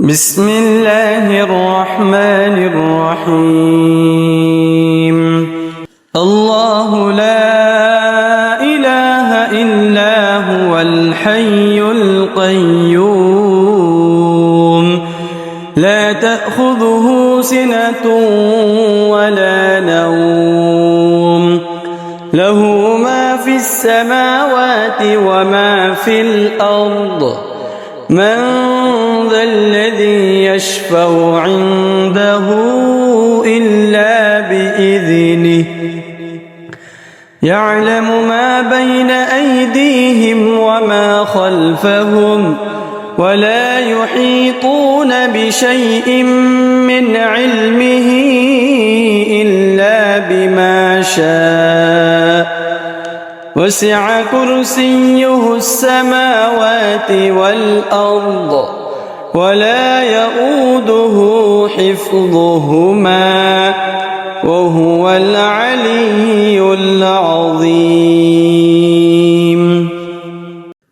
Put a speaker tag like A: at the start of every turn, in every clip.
A: بسم الله الرحمن الرحيم. الله لا إله إلا هو الحي القيوم لا تأخذه سنة ولا نوم له ما في السماوات وما في الأرض من ذا الذي يشفع عنده إلا بإذنه يعلم ما بين أيديهم وما خلفهم ولا يحيطون بشيء من علمه إلا بما شاء وسع كرسيه السماوات والأرض ولا يؤوده حفظهما وهو العلي العظيم.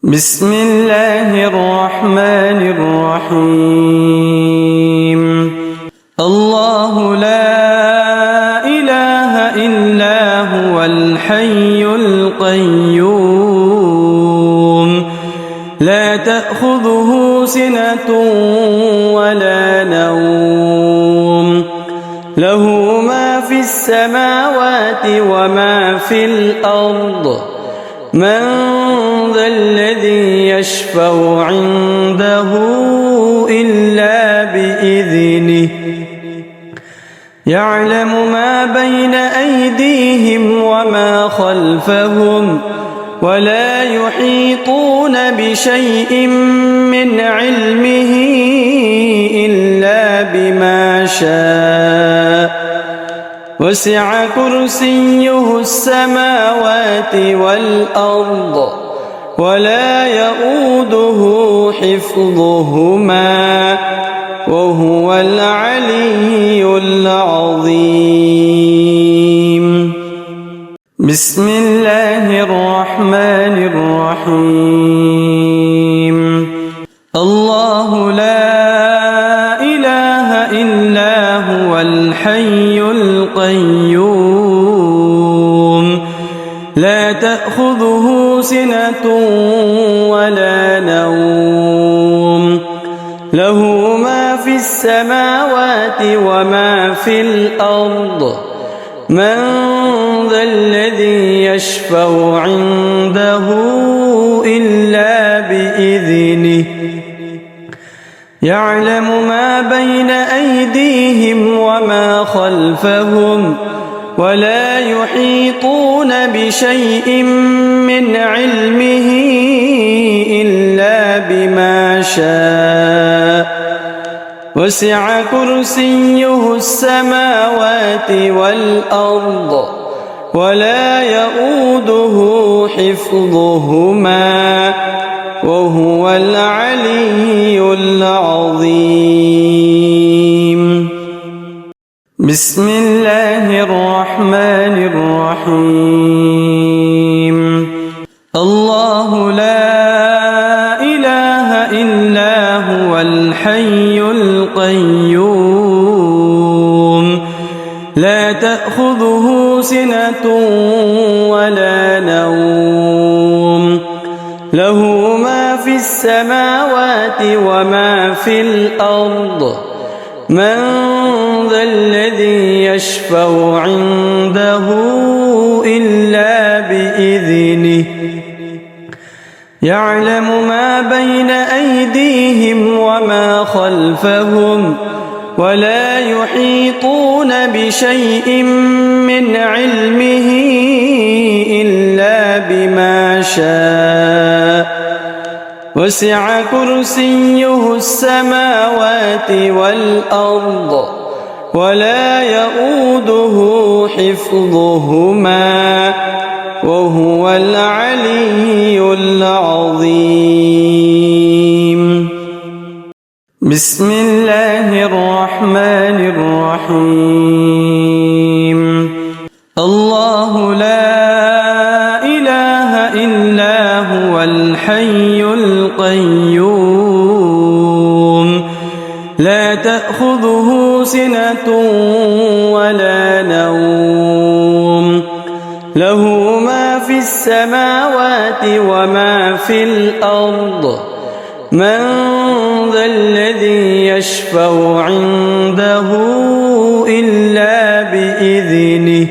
A: بسم الله الرحمن الرحيم. الله لا إله إلا هو الحي القيوم لا تأخذه سنة ولا نوم له ما في السماوات وما في الأرض من ذا الذي يشفع عنده إلا بإذنه يعلم ما بين أيديهم وما خلفهم ولا يحيطون بشيء من علمه إلا بما شاء وسع كرسيه السماوات والأرض ولا يؤوده حفظهما وهو العلي العظيم. بسم الله الرحمن الرحيم. الله لا إله إلا هو الحي القيوم لا تأخذه سنة ولا نوم له ما في السماوات وما في الأرض من ذا الذي يشفع عنده إلا بإذنه يعلم ما بين أيديهم وما خلفهم ولا يحيطون بشيء من علمه إلا بما شاء وسع كرسيه السماوات والأرض ولا يؤوده حفظهما وهو العلي العظيم. بسم الله الرحمن الرحيم. الله لا إله إلا هو الحي القيوم لا تأخذه سنة ولا نوم له ما في السماوات وما في الأرض من ذا الذي يشفع عنده إلا بإذنه يعلم ما بين أيديهم وما خلفهم ولا يحيطون بشيء من علمه إلا بما شاء وسع كرسيه السماوات والأرض ولا يؤوده حفظهما وهو العلي العظيم. بسم الله الرحمن الرحيم. الله لا إله إلا هو الحي القيوم لا تأخذه سنة ولا نوم له ما في السماوات وما في الأرض من ذا الذي يشفع عنده إلا بإذنه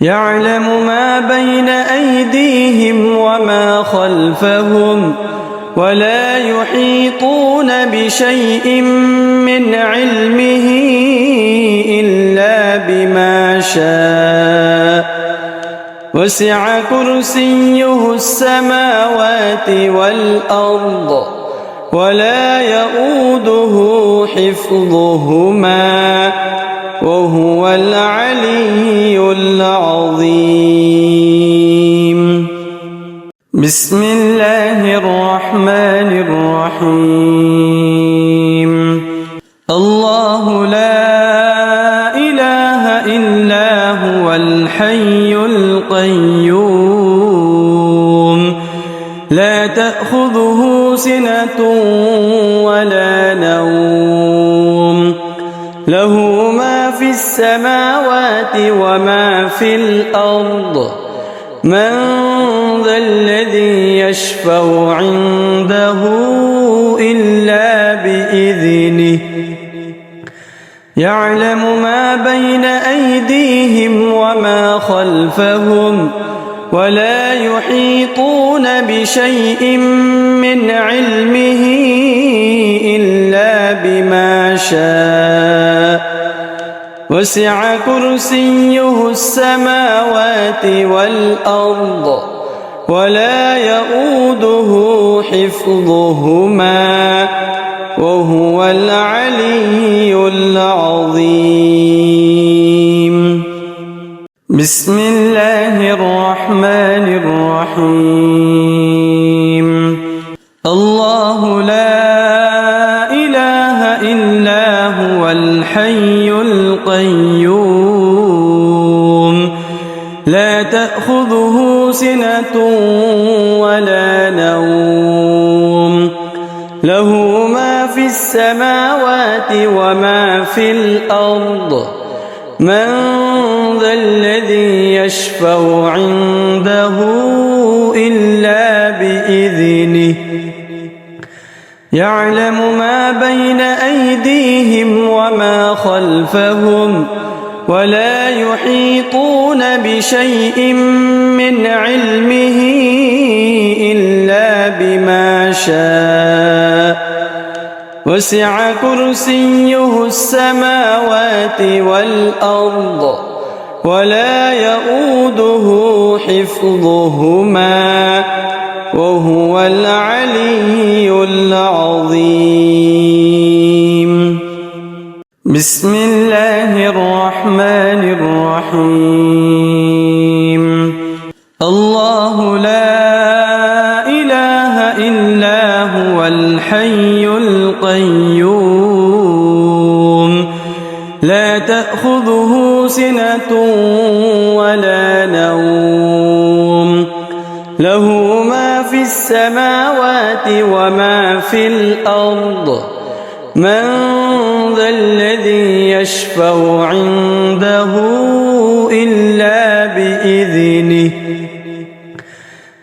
A: يعلم ما بين أيديهم وما خلفهم ولا يحيطون بشيء من علمه إلا بما شاء وسع كرسيه السماوات والأرض ولا يؤوده حفظهما وهو العلي العظيم بسم الله الرحمن الرحيم الله لا إله إلا هو الحي القيوم لا تأخذه سنة ولا نوم له ما في السماوات وما في الأرض من ذا الذي يشفع عنده إلا بإذنه يعلم ما بين أيديهم وما خلفهم ولا يحيطون بشيء من علمه إلا بما شاء وسع كرسيه السماوات والأرض ولا يؤوده حفظهما وهو العلي العظيم بسم الله الرحمن الرحيم الله لا إله إلا هو الحي القيوم لا تأخذه سنة ولا نوم له ما في السماوات وما في الأرض من ذا الذي يشفع عنده إلا بإذنه يعلم ما بين أيديهم وما خلفهم ولا يحيطون بشيء من علمه إلا بما شاء وسع كرسيه السماوات والأرض ولا يؤوده حفظهما وهو العلي العظيم بسم الله الرحمن الرحيم الله لا إله إلا هو الحي القيوم لا تأخذه سنة ولا نوم له ما في السماوات وما في الأرض من ذا الذي يشفع عنده إلا بإذنه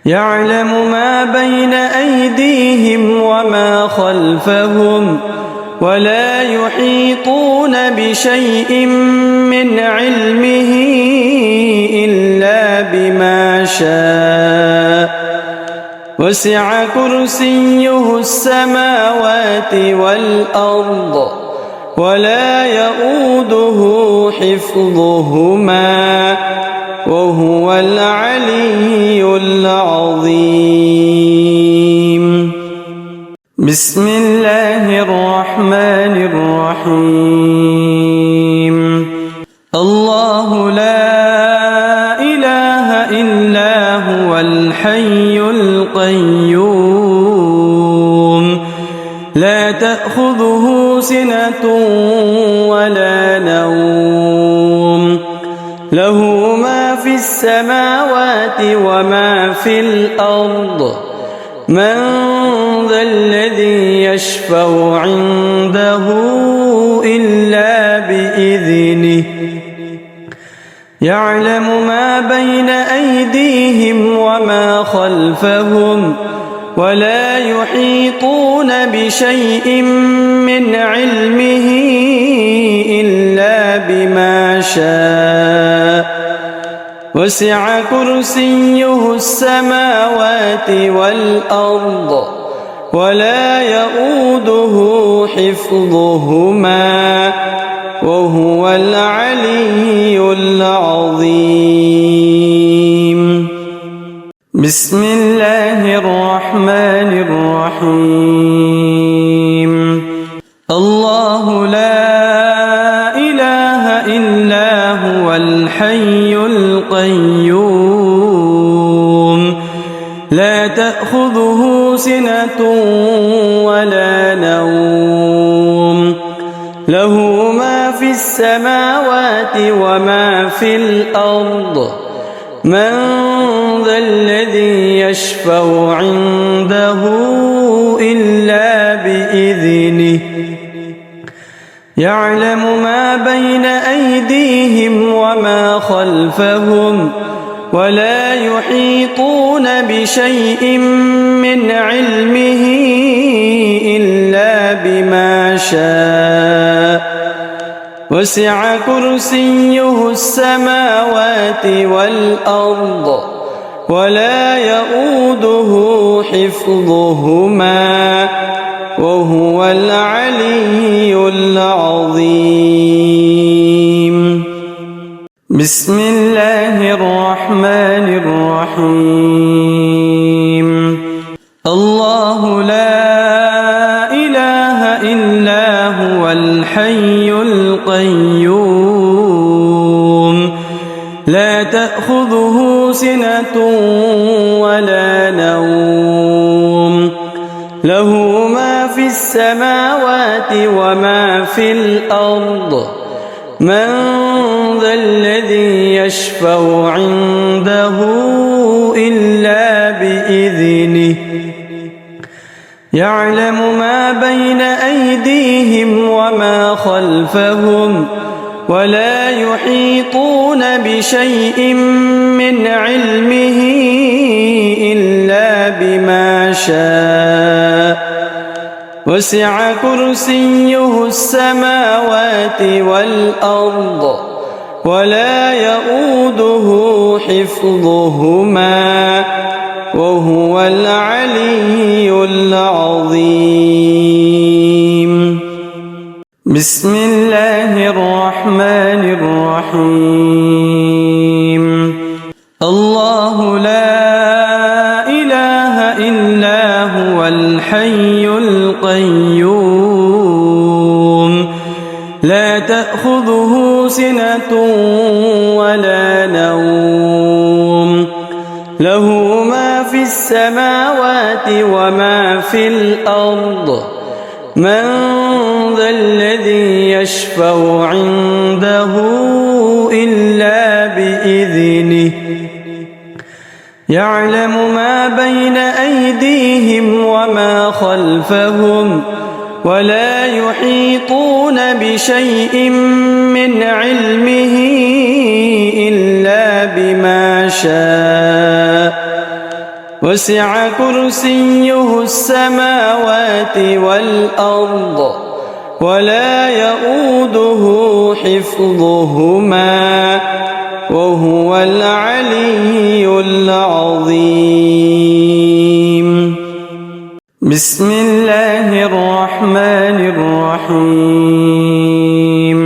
A: يعلم ما بين أيديهم وما خلفهم ولا يحيطون بشيء من علمه إلا بما شاء وسع كرسيه السماوات والأرض ولا يؤوده حفظهما وهو العلي العظيم بسم الله الرحمن الرحيم الله لا إله إلا هو الحي القيوم لا تأخذه سنة ولا نوم له ما في السماوات وما في الأرض من ذا الذي يشفع عنده إلا بإذنه يعلم ما بين أيديهم وما خلفهم ولا يحيطون بشيء من علمه إلا بما شاء وسع كرسيه السماوات والأرض ولا يؤوده حفظهما وهو العلي العظيم. بسم الله الرحمن الرحيم. الله لا إله إلا هو الحي القيوم لا تأخذه سنة ولا نوم له ما في السماوات وما في الأرض من ذا الذي يشفع عنده إلا بإذنه يعلم ما بين أيديهم وما خلفهم ولا يحيطون بشيء من علمه إلا بما شاء وسع كرسيه السماوات والأرض ولا يؤوده حفظهما وهو العلي العظيم. بسم الله الرحمن الرحيم. الله لا إله إلا هو الحي القيوم لا تأخذه سنة ولا نوم له ما في السماوات وما في الأرض من ذا الذي يشفع عنده إلا بإذنه يعلم ما بين أيديهم وما خلفهم ولا يحيطون بشيء من علمه إلا بما شاء وسع كرسيه السماوات والأرض ولا يؤوده حفظهما وهو العلي العظيم. بسم الله الرحمن الرحيم. الله لا إله إلا هو الحي القيوم لا تأخذه سنة ولا نوم له ما في السماوات وما في الأرض من ذا الذي يشفع عنده إلا بإذنه يعلم ما بين أيديهم وما خلفهم ولا يحيطون بشيء من علمه إلا بما شاء وسع كرسيه السماوات والأرض ولا يؤوده حفظهما وهو العلي العظيم. بسم الله الرحمن الرحيم.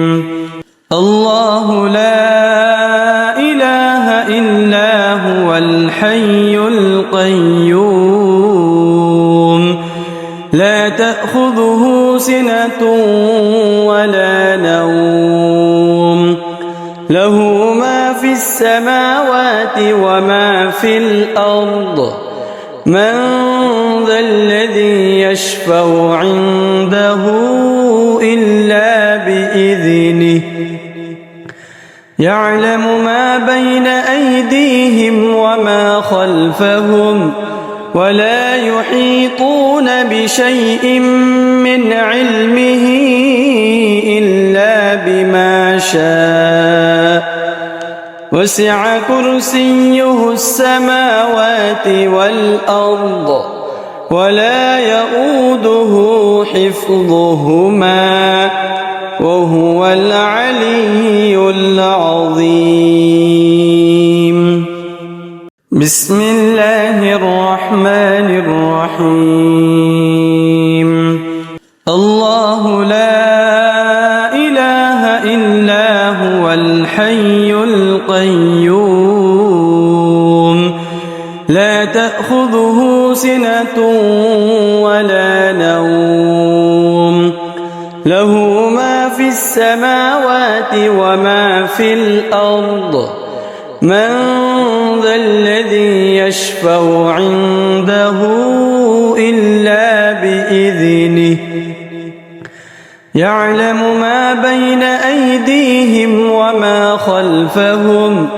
A: الله لا إله إلا هو الحي القيوم لا تأخذه سنة ولا نوم له ما في السماوات وما في الأرض من ذا الذي يشفع عنده إلا بإذنه يعلم ما بين أيديهم وما خلفهم ولا يحيطون بشيء من علمه إلا بما شاء وسع كرسيه السماوات والأرض ولا يؤوده حفظهما وهو العلي العظيم. بسم الله الرحمن الرحيم. الله لا إله إلا هو الحي القيوم لا تأخذه سنة ولا نوم له ما في السماوات وما في الأرض من ذا الذي يشفع عنده إلا بإذنه يعلم ما بين أيديهم وما خلفهم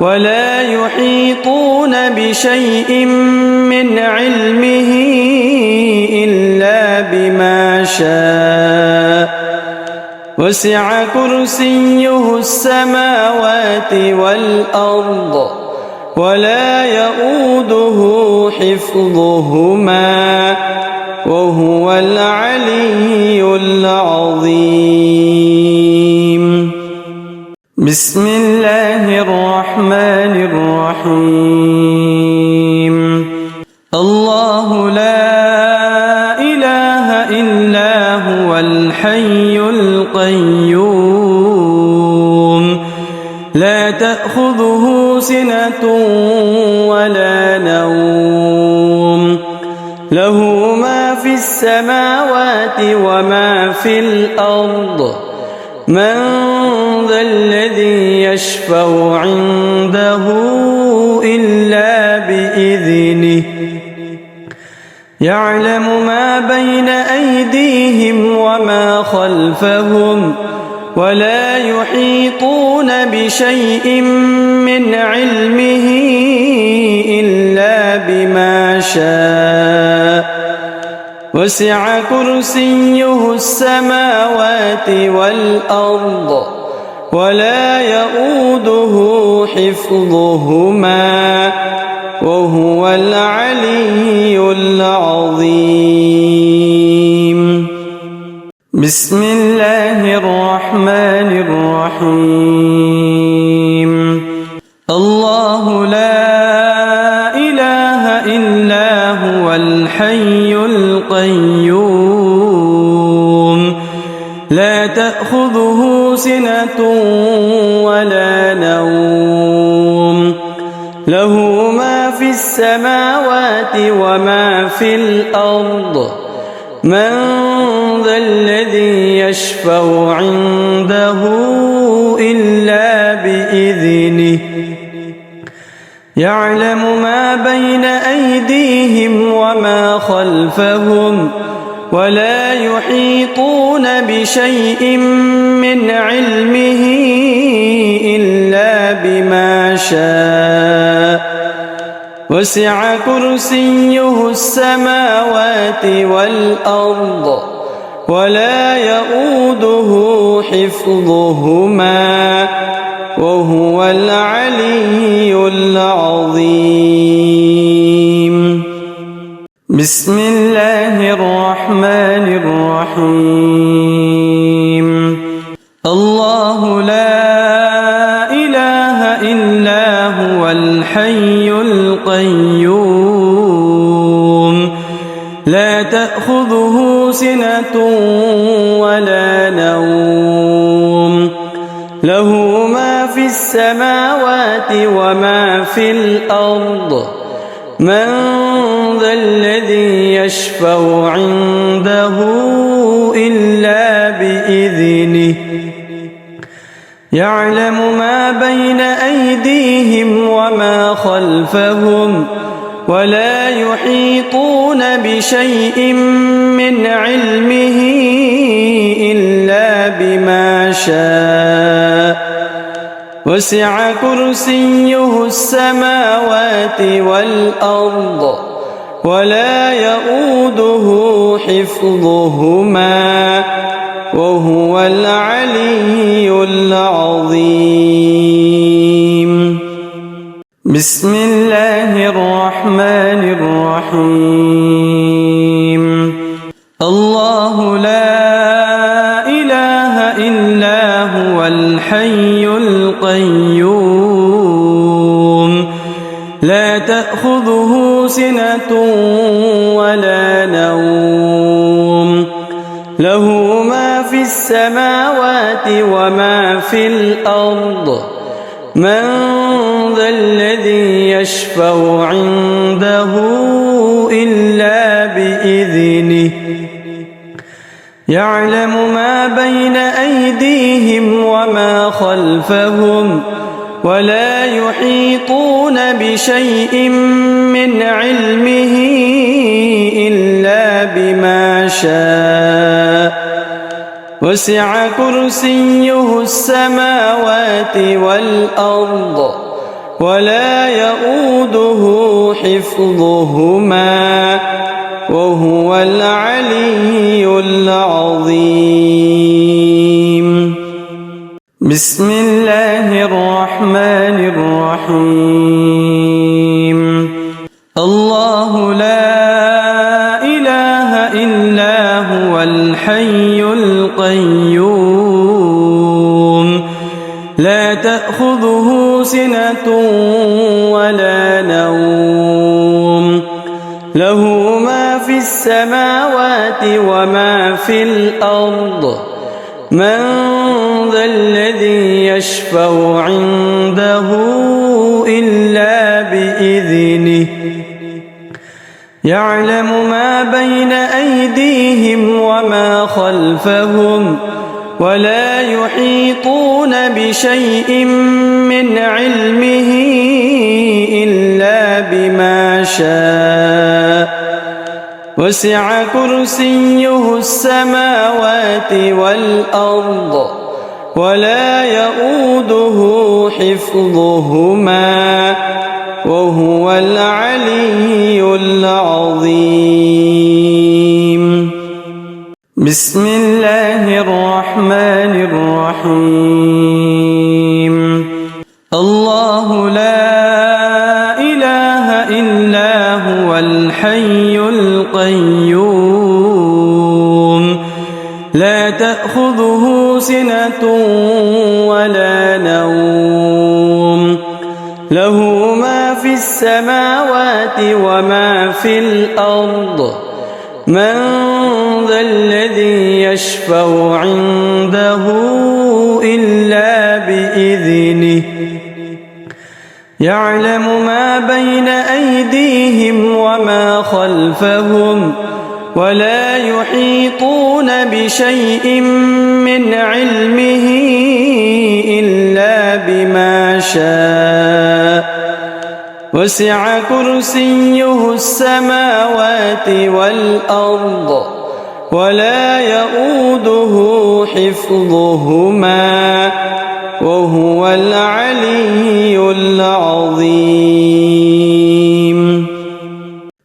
A: ولا يحيطون بشيء من علمه إلا بما شاء وسع كرسيه السماوات والأرض ولا يؤوده حفظهما وهو العلي العظيم. بسم الله الرحمن الرحيم. الله لا إله إلا هو الحي القيوم لا تأخذه سنة ولا نوم له ما في السماوات وما في الأرض من ذا الذي يشفع عنده إلا بإذنه يعلم ما بين أيديهم وما خلفهم ولا يحيطون بشيء من علمه إلا بما شاء وسع كرسيه السماوات والأرض ولا يؤوده حفظهما وهو العلي العظيم. بسم الله الرحمن الرحيم. الله لا إله إلا هو الحي القيوم لا تأخذه سنة ولا نوم له ما في السماوات وما في الأرض من ذا الذي يشفع عنده إلا بإذنه يعلم ما بين أيديهم وما خلفهم ولا يحيطون بشيء من علمه إلا بما شاء وسع كرسيه السماوات والأرض ولا يؤوده حفظهما وهو العلي العظيم. بسم الله الرحمن الرحيم. الله لا إله إلا هو الحي القيوم لا تأخذه سنة ولا نوم له ما في السماوات وما في الأرض من ذا الذي يشفع عنده إلا بإذنه يعلم ما بين أيديهم وما خلفهم ولا يحيطون بشيء من علمه إلا بما شاء وسع كرسيه السماوات والأرض ولا يؤوده حفظهما وهو العلي العظيم. بسم الله الرحمن الرحيم. الله لا إله إلا هو الحي القيوم لا تأخذه سنة ولا نوم له ما في السماوات وما في الأرض من ذا الذي يشفع عنده إلا بإذنه يعلم ما بين أيديهم وما خلفهم ولا يحيطون بشيء من علمه إلا بما شاء وسع كرسيه السماوات والأرض ولا يؤوده حفظهما وهو العلي العظيم. بسم الله الرحمن الرحيم. الله لا إله إلا هو الحي القيوم لا تأخذه سنة ولا نوم له ما في السماوات وما في الأرض من ذا الذي يشفع عنده إلا بإذنه يعلم ما بين أيديهم وما خلفهم ولا يحيطون بشيء من علمه إلا بما شاء وسع كرسيه السماوات والأرض ولا يؤوده حفظهما وهو العلي العظيم. بسم الله الرحمن الرحيم. الله لا إله إلا هو الحي القيوم لا تأخذه سنة ولا نوم له ما في السماوات وما في الأرض من ذا الذي يشفع عنده إلا بإذنه يعلم ما بين أيديهم وما خلفهم ولا يحيطون بشيء من علمه إلا بما شاء وسع كرسيه السماوات والأرض ولا يؤوده حفظهما وهو العلي العظيم.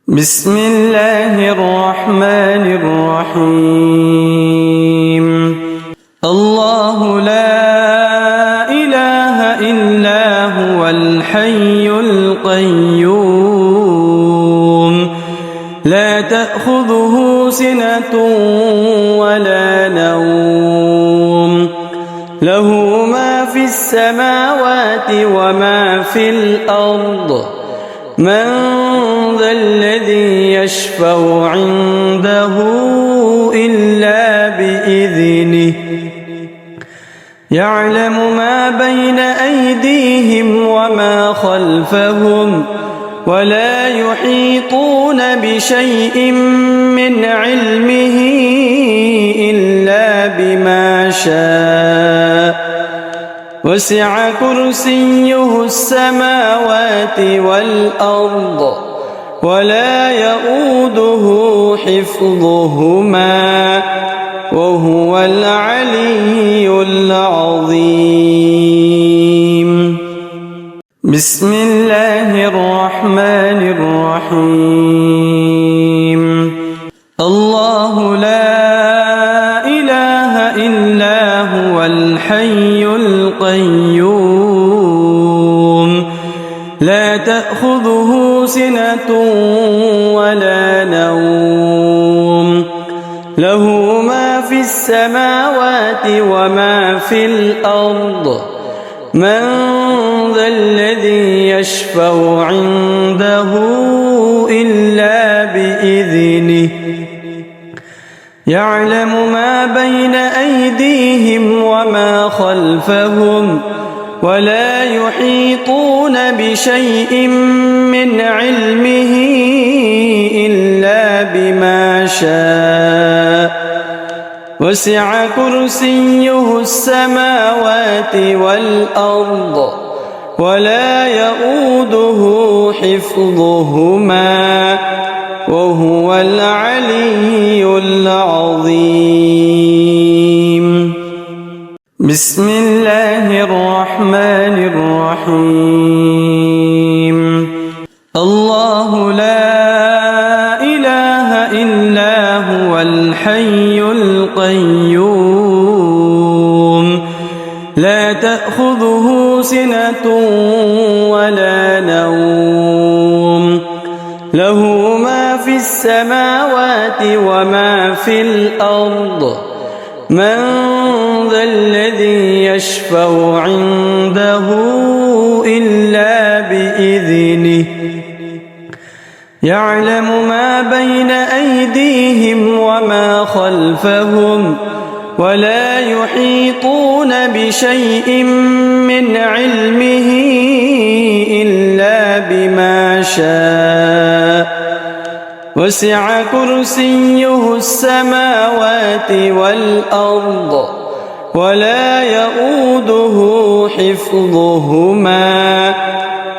A: بسم الله الرحمن الرحيم. الله لا إله إلا هو الحي القيوم لا تأخذه سنة ولا نوم له ما في السماوات وما في الأرض من ذا الذي يشفع عنده إلا بإذنه يعلم ما بين أيديهم وما خلفهم ولا يحيطون بشيء من علمه إلا بما شاء وسع كرسيه السماوات والأرض ولا يؤوده حفظهما وهو العلي العظيم. بسم الله الرحمن الرحيم. الحي القيوم لا تأخذه سنة ولا نوم له ما في السماوات وما في الأرض من ذا الذي يشفع عنده إلا بإذنه يعلم ما بين أيديهم وما خلفهم ولا يحيطون بشيء من علمه إلا بما شاء وسع كرسيه السماوات والأرض ولا يؤوده حفظهما وهو العلي العظيم بسم الله الرحمن الرحيم الله لا إله إلا هو الحي القيوم لا تأخذه سنة ولا نوم له ما في السماوات وما في الأرض من ذا الذي يشفع عنده إلا بإذنه يعلم ما بين أيديهم وما خلفهم ولا يحيطون بشيء من علمه إلا بما شاء وسع كرسيه السماوات والأرض ولا يؤوده حفظهما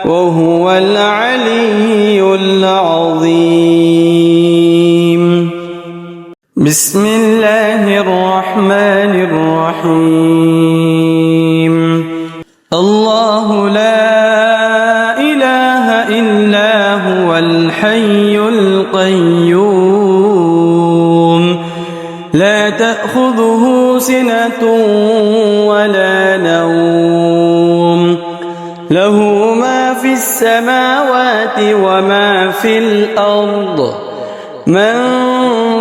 A: وهو العلي العظيم بسم الله الرحمن الرحيم الله لا إله إلا هو الحي القيوم لا تأخذه سنة ولا نوم له ما في السماوات وما في الأرض من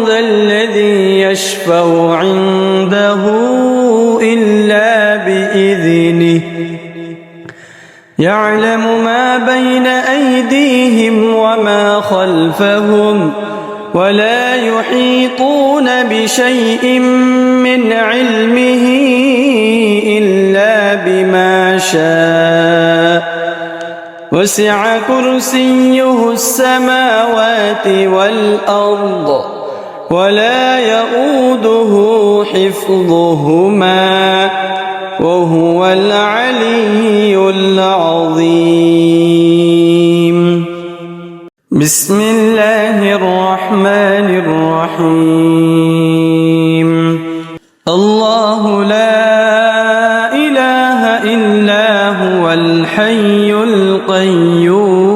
A: ذا الذي يشفع عنده إلا بإذنه يعلم ما بين أيديهم وما خلفهم ولا يحيطون بشيء من علمه إلا بما شاء وسع كرسيه السماوات والأرض ولا يؤوده حفظهما وهو العلي العظيم بسم الله الرحمن الرحيم الله لا إله إلا هو الحي القيوم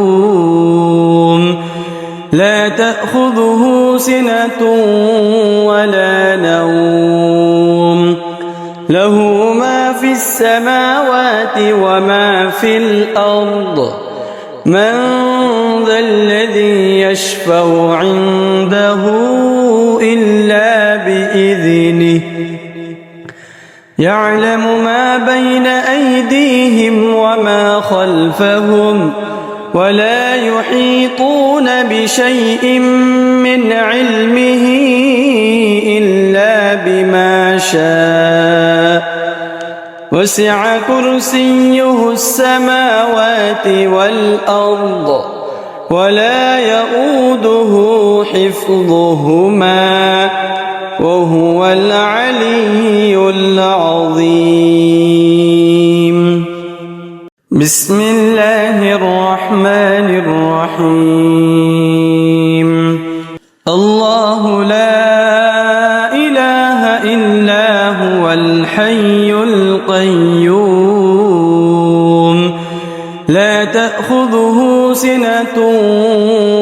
A: لا تأخذه سنة ولا نوم له ما في السماوات وما في الأرض من ذا الذي يشفع عنده إلا بإذنه يعلم ما بين أيديهم وما خلفهم ولا يحيطون بشيء من علمه إلا بما شاء وسع كرسيه السماوات والأرض ولا يؤوده حفظهما وهو العلي العظيم بسم الله الرحمن الرحيم الله لا إله إلا هو الحي القيوم لا تأخذه سنة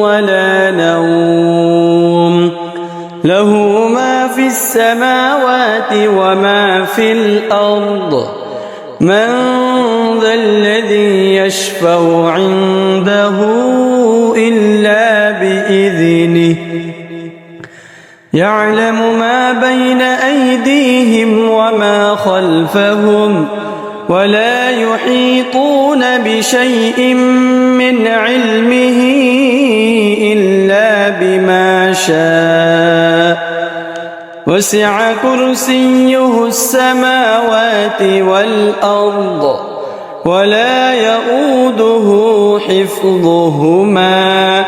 A: ولا نوم له ما في السماوات وما في الأرض من ذا الذي يشفع عنده إلا بإذنه يعلم ما بين أيديهم وما خلفهم ولا يحيطون بشيء من علمه إلا بما شاء وسع كرسيه السماوات والأرض ولا يؤوده حفظهما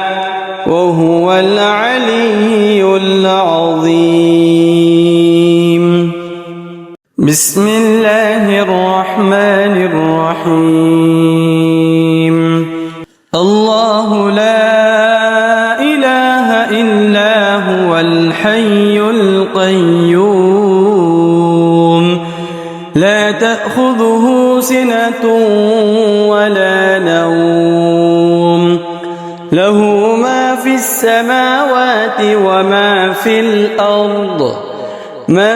A: وهو العلي العظيم. بسم الله الرحمن الرحيم. الله لا إله إلا هو الحي القيوم لا تأخذه سنة ولا نوم له ما في السماوات وما في الأرض من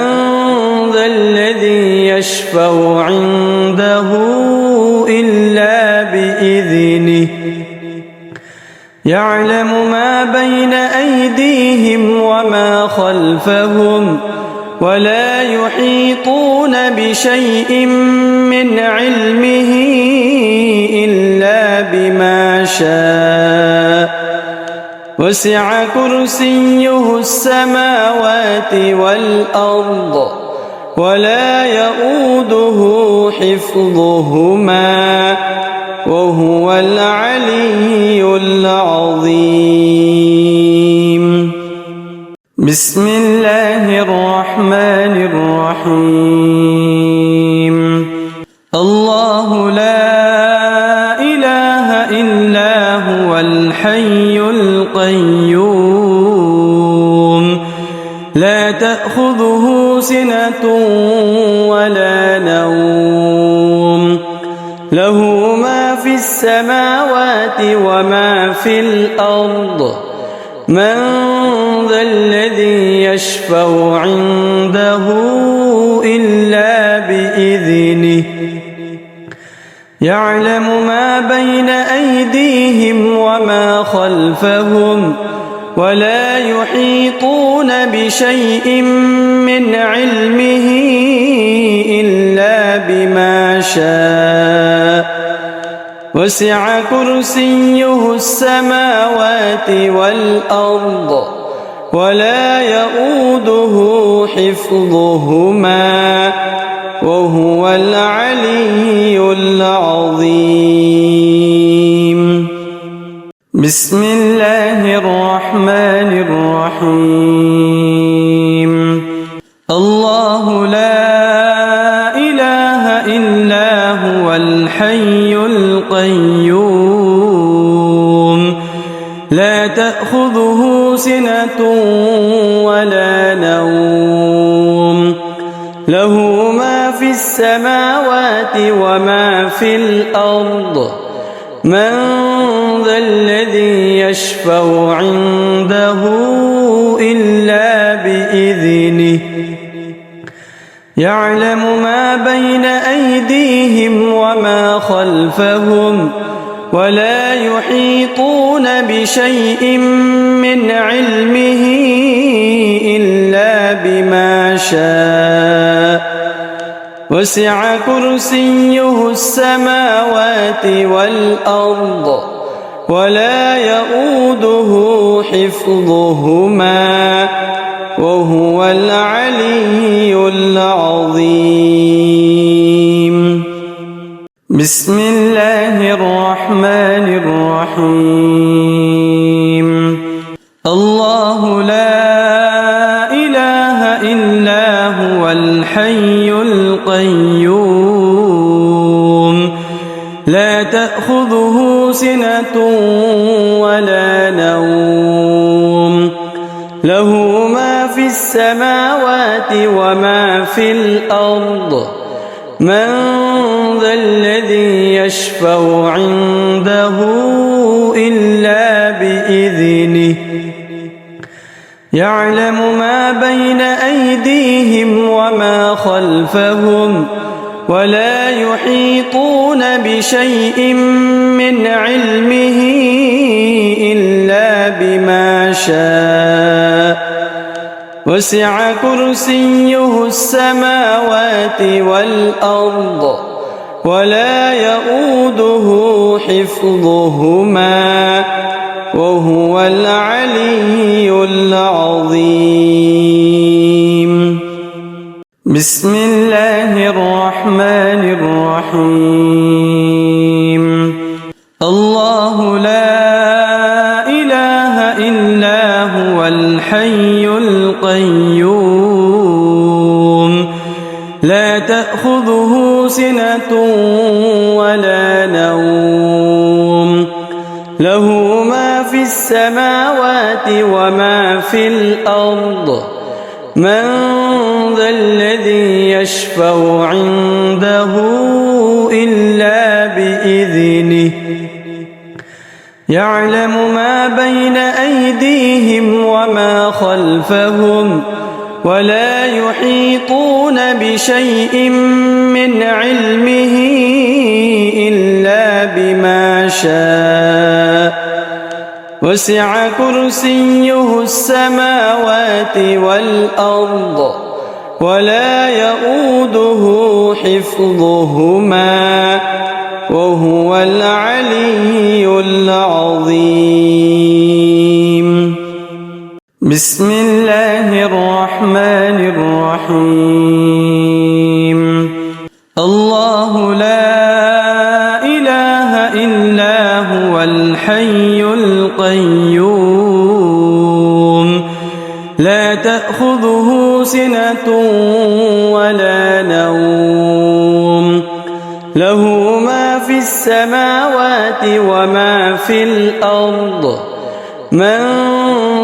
A: ذا الذي يشفع عنده إلا بإذنه يعلم ما بين أيديهم وما خلفهم ولا يحيطون بشيء من علمه إلا بما شاء وسع كرسيه السماوات والأرض ولا يؤوده حفظهما وهو العلي العظيم. بسم الله الرحمن الرحيم. الله لا إله إلا هو الحي القيوم لا تأخذه سنة ولا نوم له ما في السماوات وما في الأرض من ذا الذي يشفع عنده إلا بإذنه يعلم ما بين أيديهم وما خلفهم ولا يحيطون بشيء من علمه إلا بما شاء وسع كرسيه السماوات والأرض ولا يؤوده حفظهما وهو العلي العظيم. بسم الله الرحمن الرحيم. الله لا إله إلا هو الحي القيوم لا تأخذه سنة ولا نوم له ما في السماوات وما في الأرض من ذا الذي يشفع عنده إلا بإذنه يعلم ما بين أيديهم وما خلفهم ولا يحيطون بشيء من علمه إلا بما شاء وسع كرسيه السماوات والأرض ولا يؤوده حفظهما وهو العلي العظيم. بسم الله الرحمن الرحيم. الله لا إله إلا هو الحي القيوم لا تأخذه سنة ولا نوم له ما في السماوات وما في الأرض من ذا الذي يشفع عنده إلا بإذنه يعلم ما بين أيديهم وما خلفهم ولا يحيطون بشيء من علمه إلا بما شاء وسع كرسيه السماوات والأرض ولا يؤوده حفظهما وهو العلي العظيم. بسم الله الرحمن الرحيم. الله لا إله إلا هو الحي القيوم لا تأخذه سنة ولا نوم له ما في السماوات وما في الأرض من ذا الذي يشفع عنده إلا بإذنه يعلم ما بين أيديهم وما خلفهم ولا يحيطون بشيء من علمه إلا بما شاء وسع كرسيه السماوات والأرض ولا يؤوده حفظهما وهو العلي العظيم. بسم الله الرحمن الرحيم. الله لا إله إلا هو الحي القيوم لا تأخذه سنة ولا نوم له ما في السماوات وما في الأرض من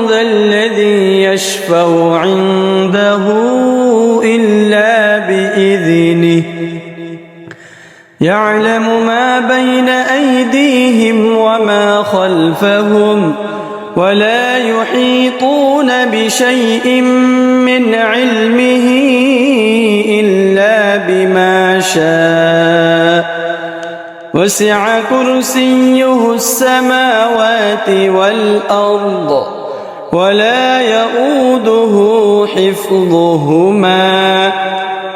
A: ذا الذي يشفع عنده إلا بإذنه يعلم ما بين أيديهم وما خلفهم ولا يحيطون بشيء من علمه إلا بما شاء وسع كرسيه السماوات والأرض ولا يؤوده حفظهما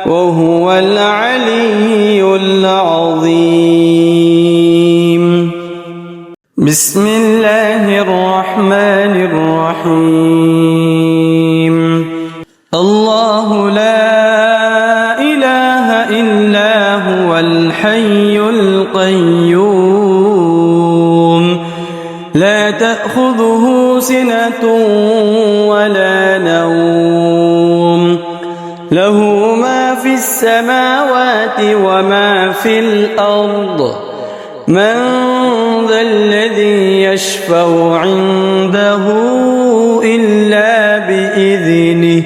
A: وهو العلي العظيم. بسم الله الرحمن الرحيم. الله لا إله إلا هو الحي القيوم لا تأخذه سنة ولا نوم له ما في السماوات وما في الأرض من ذا الذي يشفع عنده إلا بإذنه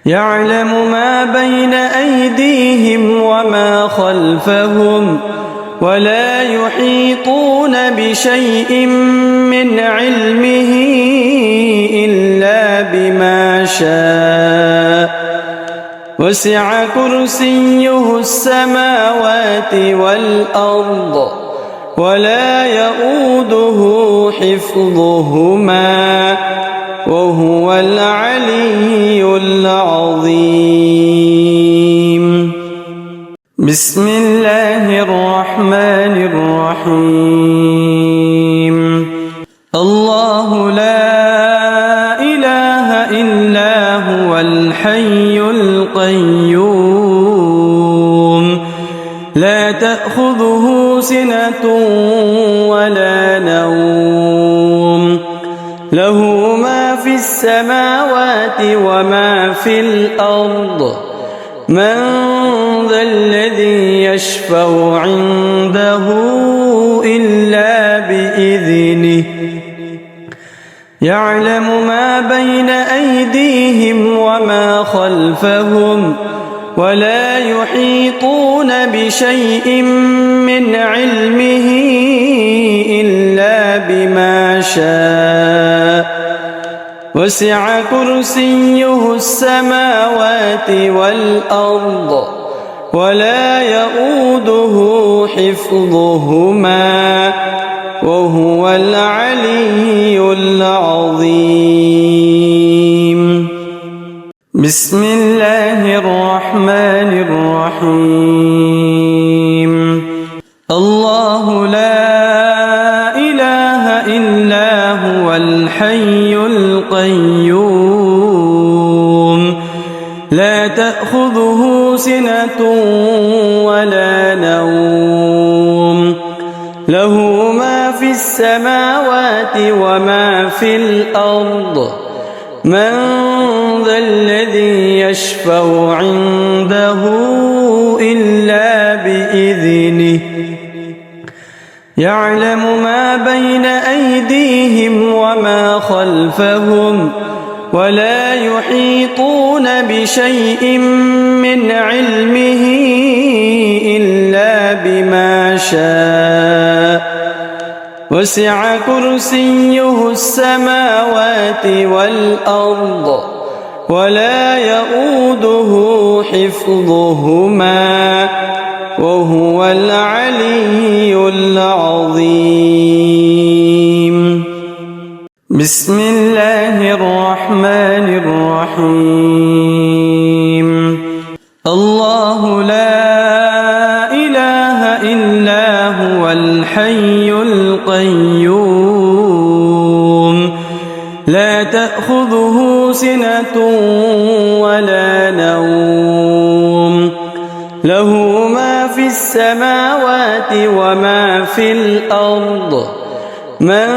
A: يعلم ما بين أيديهم وما خلفهم ولا يحيطون بشيء من علمه إلا بما شاء وسع كرسيه السماوات والأرض ولا يؤوده حفظهما وهو العلي العظيم. بسم الله الرحمن الرحيم. الله لا إله إلا هو الحي القيوم لا تأخذه سنة ولا نوم له ما في السماوات وما في الأرض من ذا الذي يشفع عنده إلا بإذنه يعلم ما بين أيديهم وما خلفهم ولا يحيطون بشيء من علمه إلا بما شاء وسع كرسيه السماوات والأرض ولا يؤوده حفظهما وهو العلي العظيم. بسم الله الرحمن الرحيم. الله لا إله إلا هو الحي القيوم لا تأخذه سنة ولا نوم له ما في السماوات وما في الأرض من ذا الذي يشفع عنده إلا بإذنه يعلم ما بين أيديهم وما خلفهم ولا يحيطون بشيء من علمه إلا بما شاء وسع كرسيه السماوات والأرض ولا يؤوده حفظهما وهو العلي العظيم. بسم الله الرحمن الرحيم. الله لا إله إلا هو الحي القيوم لا تأخذه سنة ولا نوم له ما في السماوات وما في الأرض من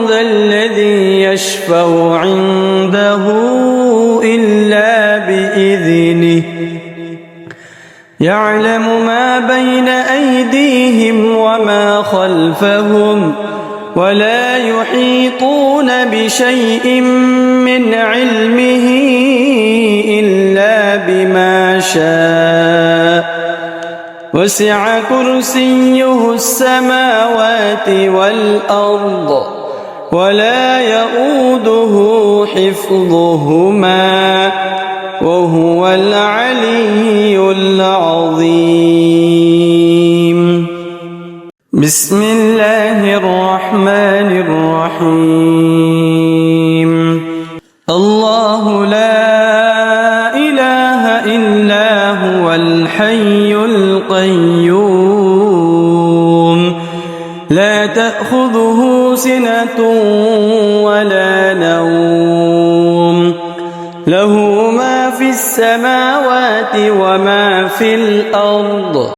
A: ذا الذي يشفع عنده إلا بإذنه يعلم ما بين أيديهم وما خلفهم ولا يحيطون بشيء من علمه إلا بما شاء وسع كرسيه السماوات والأرض ولا يؤوده حفظهما وهو العلي العظيم. بسم الله الرحمن الرحيم. الله لا إله إلا هو الحي القيوم لا تأخذه سنة ولا نوم له ما في السماوات وما في الأرض